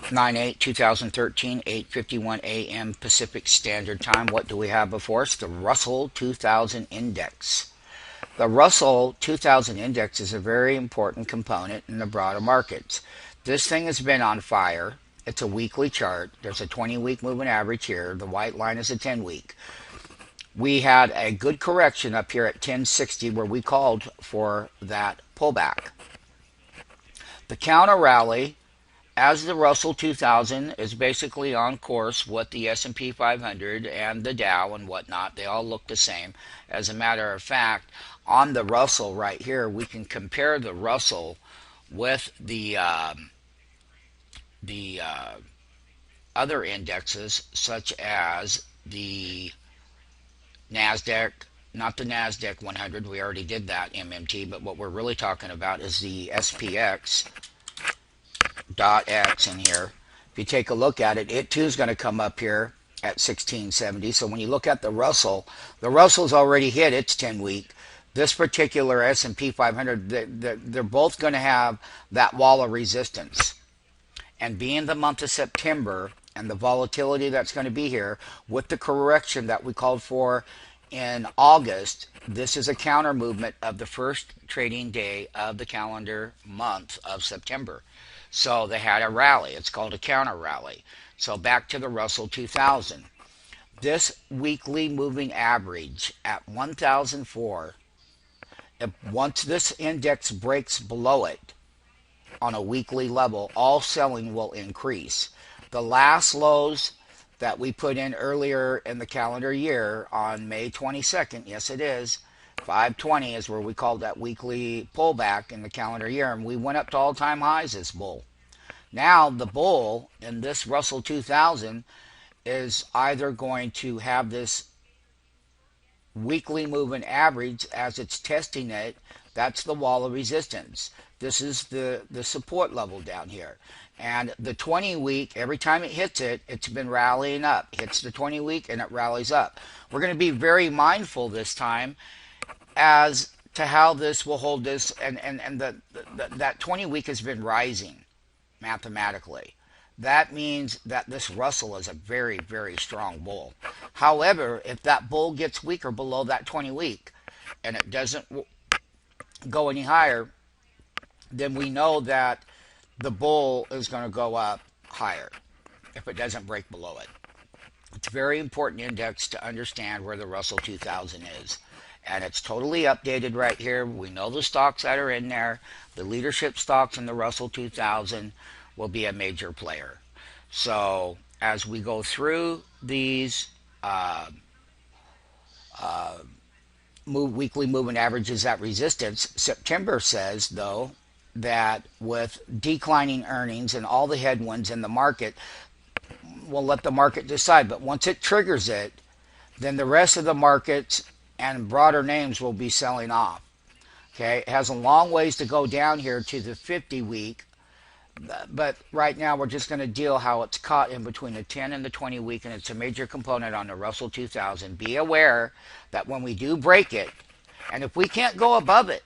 9/8/2013, 8:51 a.m. Pacific Standard Time. What do we have before us? The Russell 2000 Index. The Russell 2000 Index is a very important component in the broader markets. This thing has been on fire. It's a weekly chart. There's a 20-week moving average here. The white line is a 10-week. We had a good correction up here at 1060 where we called for that pullback. The counter rally, as the Russell 2000 is basically on course with the S&P 500 and the Dow and whatnot. They all look the same. As a matter of fact, on the Russell right here, we can compare the Russell with the other indexes, such as the NASDAQ, not the NASDAQ 100, we already did that, MMT, but what we're really talking about is the SPX dot X in here. If you take a look at it, it too is going to come up here at 1670. So when you look at the Russell's already hit its 10-week. This particular S&P 500, they're both going to have that wall of resistance. And being the month of September and the volatility that's going to be here with the correction that we called for in August, this is a counter movement of the first trading day of the calendar month of September. So they had a rally. It's called a counter rally. So back to the Russell 2000. This weekly moving average at 1004, once this index breaks below it on a weekly level, all selling will increase. The last lows that we put in earlier in the calendar year on May 22nd, yes it is, 520 is where we called that weekly pullback in the calendar year, and we went up to all-time highs this bull. Now the bull in this Russell 2000 is either going to have this weekly moving average as it's testing it. That's the wall of resistance. This is the support level down here. And the 20-week, every time it hits it, it's been rallying up. Hits the 20-week and it rallies up. We're going to be very mindful this time as to how this will hold this. And that 20-week has been rising mathematically. That means that this Russell is a very, very strong bull. However, if that bull gets weaker below that 20-week and it doesn't go any higher, then we know that the bull is going to go up higher if it doesn't break below it. It's a very important index to understand where the Russell 2000 is. And it's totally updated right here. We know the stocks that are in there. The leadership stocks in the Russell 2000 will be a major player. So as we go through these weekly moving averages at resistance, September says, though, that with declining earnings and all the headwinds in the market, we'll let the market decide. But once it triggers it, then the rest of the markets and broader names will be selling off. Okay, it has a long ways to go down here to the 50-week, but right now we're just going to deal how it's caught in between the 10 and the 20-week, and it's a major component on the Russell 2000. Be aware that when we do break it, and if we can't go above it,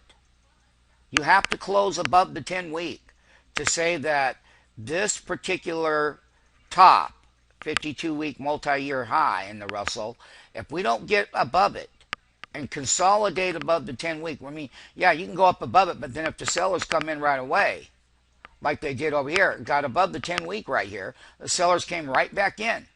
you have to close above the 10-week to say that this particular top 52-week multi-year high in the Russell, if we don't get above it and consolidate above the 10-week, I mean, yeah, you can go up above it, but then if the sellers come in right away, like they did over here, got above the 10-week right here, the sellers came right back in.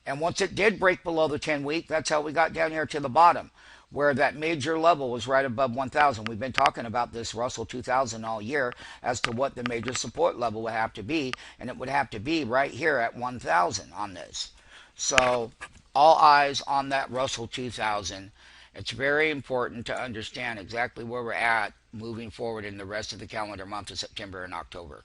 And once it did break below the 10-week, that's how we got down here to the bottom, where that major level was right above 1,000. We've been talking about this Russell 2000 all year as to what the major support level would have to be, and it would have to be right here at 1,000 on this. So all eyes on that Russell 2000. It's very important to understand exactly where we're at moving forward in the rest of the calendar month of September and October.